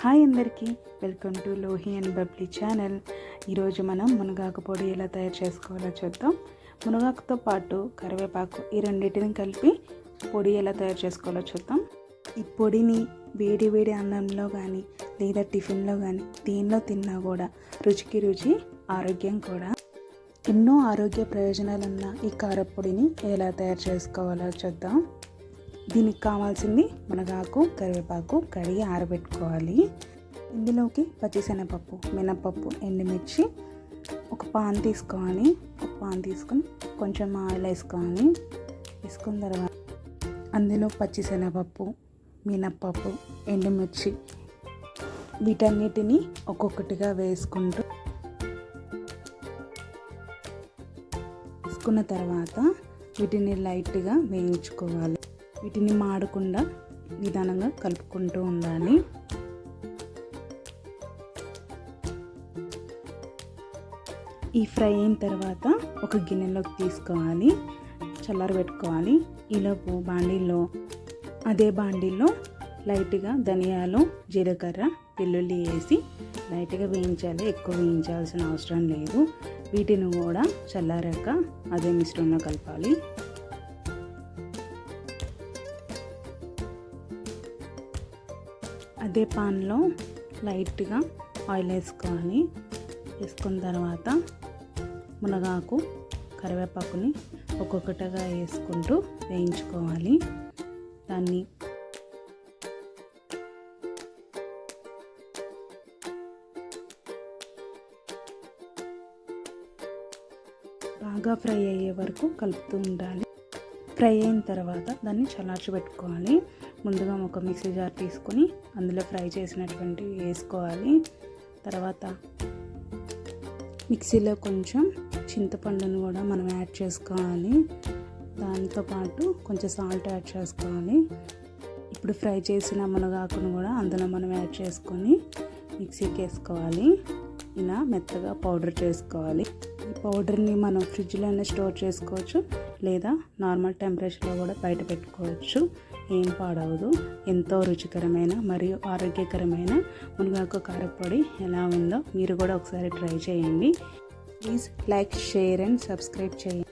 Hi అందరికీ, welcome to Lohi and Bubbly channel. ఈరోజు మనం మునగాకు పొడి ఎలా తయారు చేసుకోవాలో చూద్దాం. మునగాకుతో పాటు కరివేపాకు ఈ రెండింటిని కలిపి పొడి ఎలా తయారు చేసుకోవాలో చూద్దాం. ఈ పొడిని వేడి వేడి అన్నంలో కానీ లేదా టిఫిన్లో కానీ దీనిలో తిన్నా కూడా రుచికి రుచి, ఆరోగ్యం కూడా. ఎన్నో ఆరోగ్య ప్రయోజనాలున్న ఈ కారపొడిని ఎలా తయారు చేసుకోవాలో చూద్దాం. దీనికి కావాల్సింది మునగాకు, కరివేపాకు కడిగి ఆరబెట్టుకోవాలి. ఇందులోకి పచ్చిశనగపప్పు, మినపప్పు, ఎండుమిర్చి, ఒక పాన్ తీసుకోవాలి. ఒక పాన్ తీసుకొని కొంచెం ఆయిల్ వేసుకోవాలి. వేసుకున్న తర్వాత అందులో పచ్చిశనగపప్పు, మినపప్పు, ఎండుమిర్చి వీటన్నిటిని ఒక్కొక్కటిగా వేసుకున్న తర్వాత వీటిని లైట్గా వేయించుకోవాలి. వీటిని మాడకుండా నిదానంగా కలుపుకుంటూ ఉండాలి. ఈ ఫ్రై అయిన తర్వాత ఒక గిన్నెలోకి తీసుకోవాలి, చల్లారబెట్టుకోవాలి. ఈలోపు అదే బాండీలో లైట్గా ధనియాలు, జీలకర్ర, వెల్లుల్లి వేసి లైట్గా వేయించాలి. ఎక్కువ వేయించాల్సిన అవసరం లేదు. వీటిని కూడా చల్లారాక అదే మిశ్రమంలో కలపాలి. అదే పాన్లో లైట్గా ఆయిల్ వేసుకోవాలి. వేసుకున్న తర్వాత మునగాకు, కరివేపాకుని ఒక్కొక్కటిగా వేసుకుంటూ వేయించుకోవాలి. దాన్ని బాగా ఫ్రై అయ్యే వరకు కలుపుతూ ఉండాలి. ఫ్రై అయిన తర్వాత దాన్ని చల్లార్చిపెట్టుకోవాలి. ముందుగా ఒక మిక్సీ జార్ తీసుకొని అందులో ఫ్రై చేసినటువంటివి వేసుకోవాలి. తర్వాత మిక్సీలో కొంచెం చింతపండును కూడా మనం యాడ్ చేసుకోవాలి. దాంతోపాటు కొంచెం సాల్ట్ యాడ్ చేసుకోవాలి. ఇప్పుడు ఫ్రై చేసిన మునగాకును కూడా అందులో మనం యాడ్ చేసుకొని మిక్సీకి వేసుకోవాలి. ఇలా మెత్తగా పౌడర్ చేసుకోవాలి. ఈ పౌడర్ని మనం ఫ్రిడ్జ్లోనే స్టోర్ చేసుకోవచ్చు, లేదా నార్మల్ టెంపరేచర్లో కూడా బయట పెట్టుకోవచ్చు. ఏం పాడవదు. ఎంతో రుచికరమైన మరియు ఆరోగ్యకరమైన మునగాకు కారపొడి ఎలా ఉందో మీరు కూడా ఒకసారి ట్రై చేయండి. Please like, share and subscribe చేయండి.